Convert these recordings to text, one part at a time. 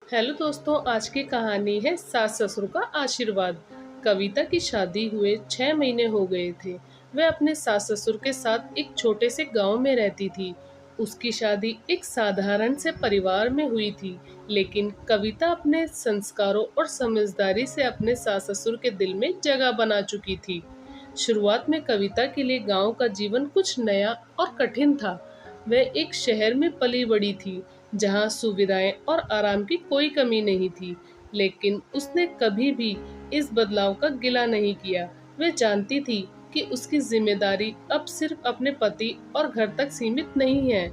Hello दोस्तों, आज की कहानी है सास ससुर का आशीर्वाद। कविता की शादी हुए 6 महीने हो गए थे। वह अपने सास ससुर के साथ एक छोटे से गांव में रहती थी। उसकी शादी एक साधारण से परिवार में हुई थी, लेकिन कविता अपने संस्कारों और समझदारी से अपने सास ससुर के दिल में जगह बना चुकी थी। शुरुआत में कविता के लिए गांव का जीवन कुछ नया और कठिन था। वह एक शहर में पली बड़ी थी, जहाँ सुविधाएं और आराम की कोई कमी नहीं थी। लेकिन उसने कभी भी इस बदलाव का गिला नहीं किया। वह जानती थी कि उसकी जिम्मेदारी अब सिर्फ अपने पति और घर तक सीमित नहीं है,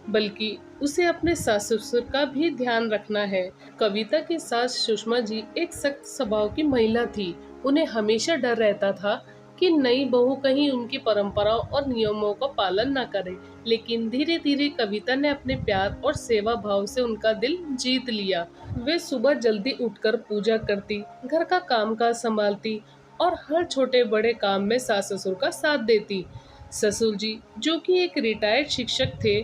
बल्कि उसे अपने सास ससुर का भी ध्यान रखना है। कविता की सास सुषमा जी एक सख्त स्वभाव की महिला थी। उन्हें हमेशा डर रहता था कि नई बहू कहीं उनकी परंपराओं और नियमों का पालन न करे। लेकिन धीरे धीरे कविता ने अपने प्यार और सेवा भाव से उनका दिल जीत लिया। वे सुबह जल्दी उठकर पूजा करती, घर का कामकाज संभालती और हर छोटे बड़े काम में सास ससुर का साथ देती। ससुर जी, जो कि एक रिटायर्ड शिक्षक थे,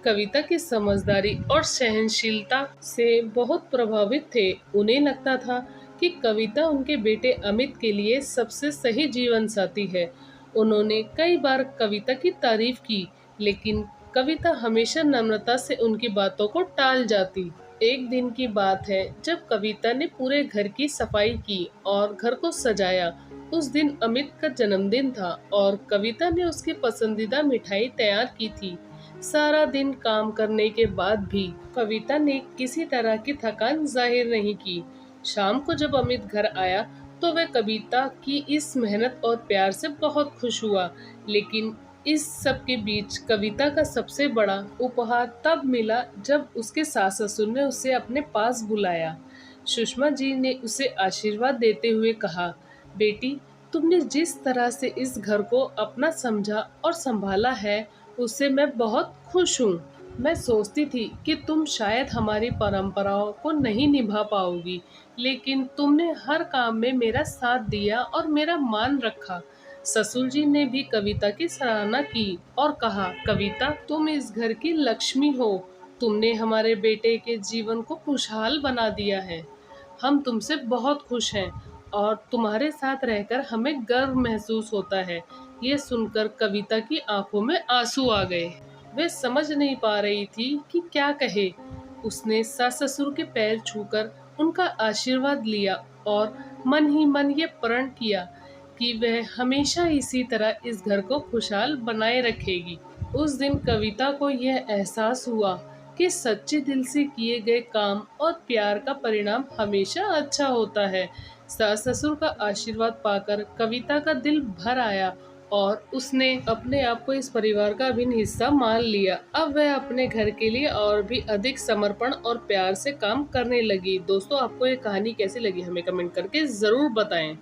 कविता की समझदारी और सहनशीलता से बहुत प्रभावित थे। उन्हें लगता था कि कविता उनके बेटे अमित के लिए सबसे सही जीवन साथी है। उन्होंने कई बार कविता की तारीफ की, लेकिन कविता हमेशा नम्रता से उनकी बातों को टाल जाती। एक दिन की बात है जब कविता ने पूरे घर की सफाई की और घर को सजाया। उस दिन अमित का जन्मदिन था और कविता ने उसकी पसंदीदा मिठाई तैयार की थी। सारा दिन काम करने के बाद भी कविता ने किसी तरह की थकान जाहिर नहीं की। शाम को जब अमित घर आया तो वह कविता की इस मेहनत और प्यार से बहुत खुश हुआ। लेकिन इस सब के बीच कविता का सबसे बड़ा उपहार तब मिला जब उसके सास ससुर ने उसे अपने पास बुलाया। सुषमा जी ने उसे आशीर्वाद देते हुए कहा, बेटी, तुमने जिस तरह से इस घर को अपना समझा और संभाला है, उससे मैं बहुत खुश हूँ। मैं सोचती थी कि तुम शायद हमारी परंपराओं को नहीं निभा पाओगी, लेकिन तुमने हर काम में मेरा साथ दिया और मेरा मान रखा। ससुर जी ने भी कविता की सराहना की और कहा, कविता, तुम इस घर की लक्ष्मी हो। तुमने हमारे बेटे के जीवन को खुशहाल बना दिया है। हम तुमसे बहुत खुश हैं और तुम्हारे साथ रहकर हमें गर्व महसूस होता है। ये सुनकर कविता की आंखों में आंसू आ गए। वे समझ नहीं पा रही थी कि क्या कहे। उसने सास ससुर के पैर छूकर उनका आशीर्वाद लिया और मन ही मन ये प्रण किया कि वह हमेशा इसी तरह इस घर को खुशहाल बनाए रखेगी। उस दिन कविता को यह एहसास हुआ कि सच्चे दिल से किए गए काम और प्यार का परिणाम हमेशा अच्छा होता है। सास ससुर का आशीर्वाद पाकर कविता का दिल भर आया और उसने अपने आप को इस परिवार का अभिन्न हिस्सा मान लिया। अब वह अपने घर के लिए और भी अधिक समर्पण और प्यार से काम करने लगी। दोस्तों, आपको ये कहानी कैसी लगी हमें कमेंट करके जरूर बताएं।